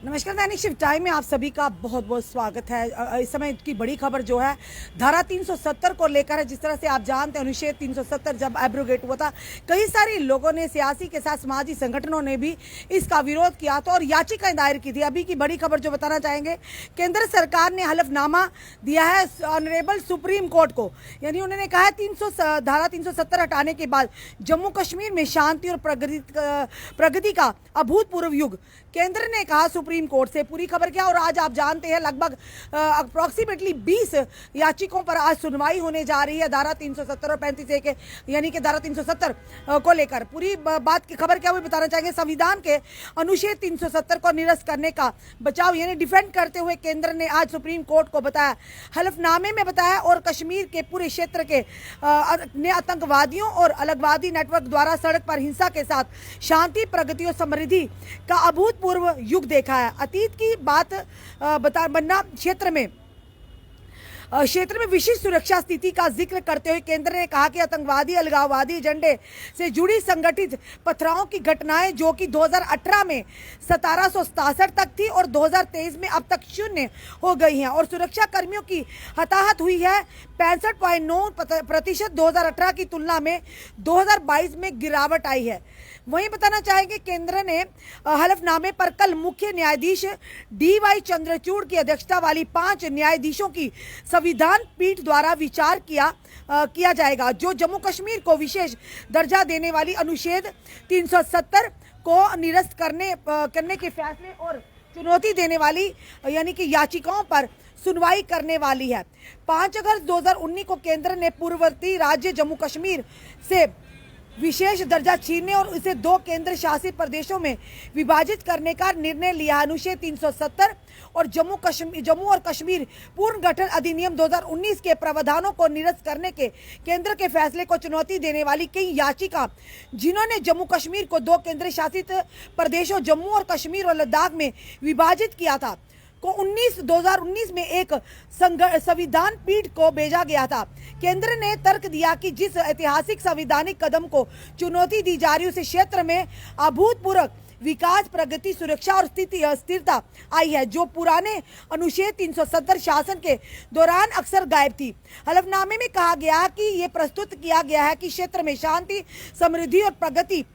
नमस्कार। दैनिक shift time में आप सभी का बहुत बहुत स्वागत है। इस समय की बड़ी खबर जो है धारा 370 को लेकर है। जिस तरह से आप जानते हैं अनुच्छेद 370 जब एब्रोगेट हुआ था, कई सारे लोगों ने, सियासी के साथ सामाजिक संगठनों ने भी इसका विरोध किया था और याचिकाएं दायर की थी। अभी की बड़ी खबर जो बताना चाहेंगे, केंद्र सरकार ने हलफनामा दिया है ऑनरेबल सुप्रीम कोर्ट को। यानी उन्होंने कहा है धारा 370 हटाने के बाद जम्मू कश्मीर में शांति और प्रगति का अभूतपूर्व युग। केंद्र ने कहा सुप्रीम कोर्ट से। पूरी खबर क्या, और आज आप जानते हैं लगभग अप्रॉक्सीमेटली 20 याचिकों पर आज सुनवाई होने जा रही है धारा 370 और 35A के, यानी कि धारा 370 को लेकर। पूरी बात की खबर क्या हुई बताना चाहेंगे। संविधान के अनुच्छेद 370 को निरस्त करने का बचाव यानी डिफेंड करते हुए केंद्र ने आज सुप्रीम कोर्ट को बताया, हलफनामे में बताया, और कश्मीर के पूरे क्षेत्र के ने आतंकवादियों और अलगवादी नेटवर्क द्वारा सड़क पर हिंसा के साथ शांति, प्रगति और समृद्धि का अभूतपूर्व युग देखा है। अतीत की बात बनना क्षेत्र में विशिष्ट सुरक्षा स्थिति का जिक्र करते हुए केंद्र ने कहा कि आतंकवादी, अलगाववादी एजेंडे से जुड़ी संगठित पथराव की घटनाएं जो कि 2018 में 1767 तक थी और 2023 में अब तक 0 हो गई हैं, और सुरक्षा कर्मियों की हताहत हुई है 65.9%। 2018 की तुलना में 2022 में गिरावट आई है। वहीं बताना चाहेंगे, केंद्र ने हलफनामे पर कल मुख्य न्यायाधीश DY चंद्रचूड़ की अध्यक्षता वाली 5 न्यायाधीशों की संविधान पीठ द्वारा विचार किया जाएगा, जो जम्मू कश्मीर को विशेष दर्जा देने वाली अनुच्छेद 370 को निरस्त करने के फैसले और चुनौती देने वाली यानी कि याचिकाओं पर सुनवाई करने वाली है। 5 अगस्त 2019 को केंद्र ने पूर्ववर्ती राज्य जम्मू कश्मीर से विशेष दर्जा छीनने और इसे 2 केंद्र शासित प्रदेशों में विभाजित करने का निर्णय लिया। अनुच्छेद 370 और जम्मू और कश्मीर पुनर्गठन अधिनियम 2019 के प्रावधानों को निरस्त करने के केंद्र के फैसले को चुनौती देने वाली कई याचिका, जिन्होंने जम्मू कश्मीर को 2 केंद्र शासित प्रदेशों जम्मू और कश्मीर और लद्दाख में विभाजित किया था, को 2019 में एक संविधान पीठ को भेजा गया था। केंद्र ने तर्क दिया कि जिस ऐतिहासिक संवैधानिक कदम को चुनौती दी जा रही है, उस क्षेत्र में अभूतपूर्व विकास, प्रगति, सुरक्षा और स्थिरता आई है, जो पुराने अनुच्छेद 370 शासन के दौरान अक्सर गायब थी। हलफनामे में कहा गया कि ये प्रस्तुत किया गया है कि क्षेत्र में शांति, समृद्धि और प्रगति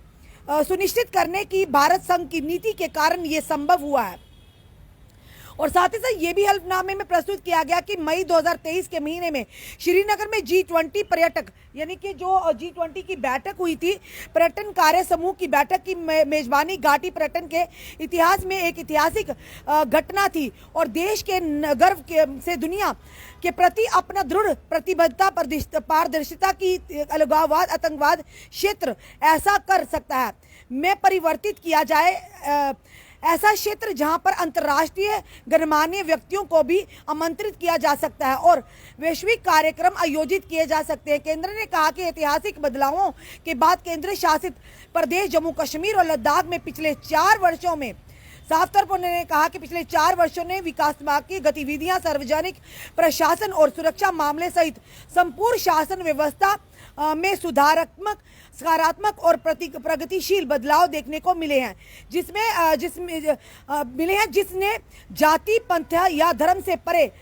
सुनिश्चित करने की भारत संघ की नीति के कारण ये संभव हुआ है। और साथ ही साथ ये भी हलफनामे में प्रस्तुत किया गया कि मई 2023 के महीने में श्रीनगर में G20 पर्यटक यानी कि जो G20 की बैठक हुई थी, पर्यटन कार्य समूह की बैठक की मेजबानी घाटी पर्यटन के इतिहास में एक ऐतिहासिक घटना थी, और देश के गर्व से दुनिया के प्रति अपना दृढ़ प्रतिबद्धता, पारदर्शिता की अलगाववाद, आतंकवाद क्षेत्र ऐसा कर सकता है में परिवर्तित किया जाए, ऐसा क्षेत्र जहां पर अंतर्राष्ट्रीय गणमान्य व्यक्तियों को भी आमंत्रित किया जा सकता है और वैश्विक कार्यक्रम आयोजित किए जा सकते हैं। केंद्र ने कहा कि ऐतिहासिक बदलावों के बाद केंद्र शासित प्रदेश जम्मू कश्मीर और लद्दाख में पिछले 4 वर्षों में साफ तौर पर उन्होंने कहा कि पिछले 4 वर्षों ने विकासात्मक गतिविधियां, सार्वजनिक प्रशासन और सुरक्षा मामले सहित संपूर्ण शासन व्यवस्था में सकारात्मक और प्रगतिशील बदलाव देखने को मिले हैं, जिसने जाति, पंथ या धर्म से परे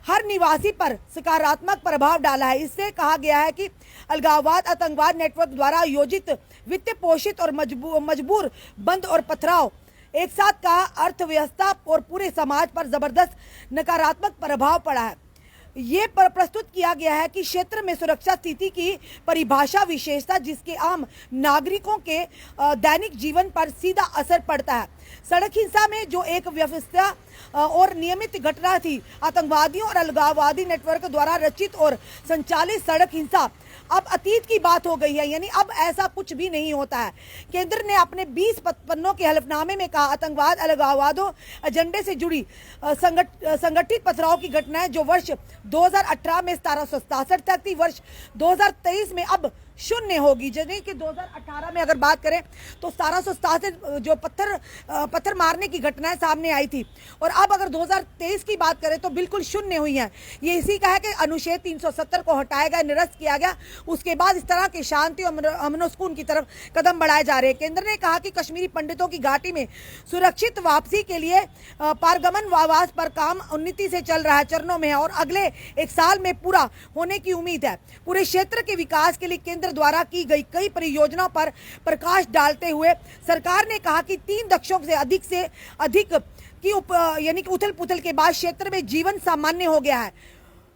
हर निवासी पर सकारात्मक प्रभाव डाला है। इससे कहा गया है कि अलगाववाद, आतंकवाद नेटवर्क द्वारा आयोजित वित्त पोषित और मजबूर बंद और पथराव एक साथ का अर्थव्यवस्था और पूरे समाज पर जबरदस्त नकारात्मक प्रभाव पड़ा है। ये प्रस्तुत किया गया है कि क्षेत्र में सुरक्षा स्थिति की परिभाषा विशेषता, जिसके आम नागरिकों के दैनिक जीवन पर सीधा असर पड़ता है। सड़क हिंसा में जो एक व्यवस्था और नियमित घटना थी, आतंकवादियों और अलगाववादी नेटवर्क द्वारा रचित और संचालित सड़क हिंसा अब अतीत की बात हो गई है, यानी अब ऐसा कुछ भी नहीं होता है। केंद्र ने अपने 20 पन्नों के हलफनामे में कहा, आतंकवाद, अलगाववादों एजेंडे से जुड़ी संगठित पथराव की घटनाएं जो वर्ष 2018 में 1767 तक थी, वर्ष 2023 में अब शून्य होगी। यानी कि 2018 में अगर बात करें तो 1767 जो पत्थर मारने की घटनाएं सामने आई थी, और अब अगर 2023 की बात करें तो बिल्कुल शून्य हुई है। ये इसी का है कि अनुच्छेद 370 को हटाया गया, निरस्त किया गया, उसके बाद इस तरह की शांति और अमन सुकून की तरफ कदम बढ़ाए जा रहे हैं। केंद्र ने कहा कि कश्मीरी पंडितों की घाटी में सुरक्षित वापसी के लिए पारगमन आवास पर काम उन्नति से चल रहा है, चरणों में है, और अगले एक साल में पूरा होने की उम्मीद है। पूरे क्षेत्र के विकास के लिए केंद्र द्वारा की गई कई परियोजनाओं पर प्रकाश डालते हुए सरकार ने कहा कि 3 दशकों से अधिक की यानी कि उथल पुथल के बाद क्षेत्र में जीवन सामान्य हो गया है।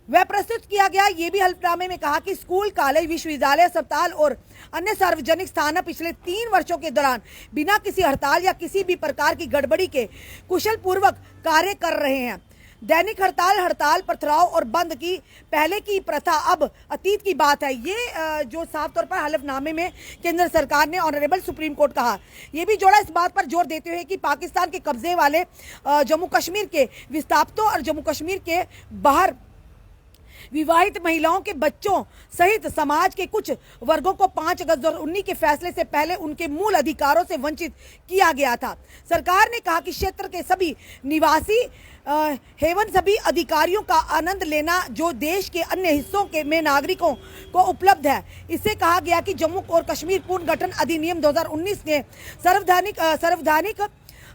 वह प्रस्तुत किया गया। ये भी हल्फनामे में कहा कि स्कूल, कॉलेज, विश्वविद्यालय, अस्पताल और अन्य सार्वजनिक स्थान पिछले 3 वर्षों के दौरान बिना किसी हड़ताल या किसी भी प्रकार की गड़बड़ी के कुशल पूर्वक कार्य कर रहे हैं। दैनिक हड़ताल, पथराव और बंद की पहले की प्रथा अब अतीत की बात है। ये जो साफ तौर पर हलफनामे में केंद्र सरकार ने ऑनरेबल सुप्रीम कोर्ट कहा। ये भी जोड़ा इस बात पर जोर देते हुए कि पाकिस्तान के कब्जे वाले जम्मू कश्मीर के विस्थापितों और जम्मू कश्मीर के बाहर विवाहित महिलाओं के बच्चों सहित समाज के कुछ वर्गों को 5 अगस्त 2019 के फैसले से पहले उनके मूल अधिकारों से वंचित किया गया था। सरकार ने कहा कि क्षेत्र के सभी निवासी हेवन सभी अधिकारियों का आनंद लेना जो देश के अन्य हिस्सों के में नागरिकों को उपलब्ध है। इससे कहा गया कि जम्मू और कश्मीर पुनर्गठन अधिनियम 2019 ने संवैधानिक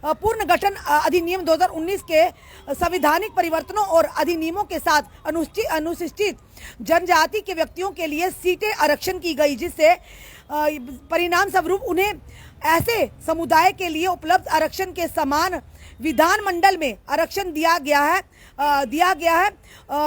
पुनर्गठन अधिनियम 2019 के संवैधानिक परिवर्तनों और अधिनियमों के साथ अनुसूचित जनजाति के व्यक्तियों के लिए सीटें आरक्षण की गई, जिससे परिणाम स्वरूप उन्हें ऐसे समुदाय के लिए उपलब्ध आरक्षण के समान विधानमंडल में आरक्षण दिया गया है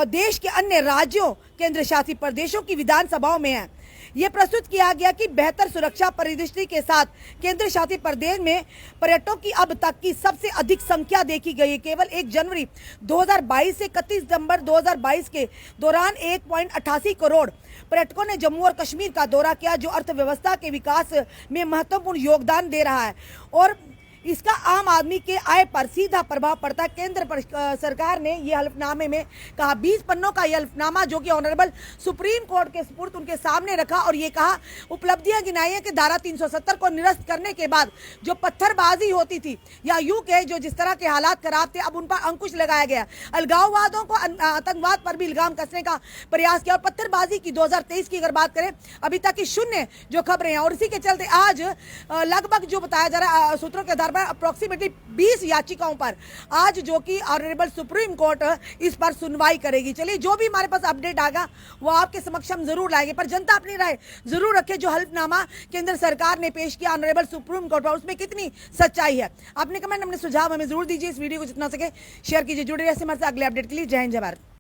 देश के अन्य राज्यों, केंद्र शासित प्रदेशों की विधानसभाओं में है। ये प्रस्तुत किया गया कि बेहतर सुरक्षा परिदृष्टि के साथ केंद्र शासित प्रदेश में पर्यटकों की अब तक की सबसे अधिक संख्या देखी गई है। केवल 1 जनवरी 2022 से 31 दिसंबर 2022 के दौरान 1.88 करोड़ पर्यटकों ने जम्मू और कश्मीर का दौरा किया, जो अर्थव्यवस्था के विकास में महत्वपूर्ण योगदान दे रहा है और इसका आम आदमी के आय पर सीधा प्रभाव पड़ता है। केंद्र सरकार ने ये हल्फनामे में कहा, 20 पन्नों का यह हल्फनामा जो कि ऑनरेबल सुप्रीम कोर्ट के सुपुर्द उनके सामने रखा, और ये कहा उपलब्धियां गिनाई है कि धारा 370 को निरस्त करने के बाद जो पत्थरबाजी होती थी या यूं के जो जिस तरह के हालात खराब थे, अब उन पर अंकुश लगाया गया। अलगाववादों को, आतंकवाद पर भी इल्जाम कसने का प्रयास किया, और पत्थरबाजी की 2023 की अगर बात करें अभी तक की शून्य जो खबरें हैं, और इसी के चलते आज लगभग जो बताया जा रहा है सूत्रों के आधार अप्रोक्सीमेटली 20 याचिकाओं पर आज जो कि ऑनरेबल सुप्रीम कोर्ट इस पर सुनवाई करेगी। चलिए, जो भी हमारे पास अपडेट आएगा वो आपके समक्ष हम जरूर लाएंगे, पर जनता अपनी राय जरूर रखे। जो हल्फनामा केंद्र सरकार ने पेश किया ऑनरेबल सुप्रीम कोर्ट पर, उसमें कितनी सच्चाई है? अपने कमेंट, अपने सुझाव हमें जरूर दीजिए। इस वीडियो को जितना सके शेयर कीजिए। जुड़े रहिए हमारे साथ अगले अपडेट के लिए। जय हिंद, जय भारत।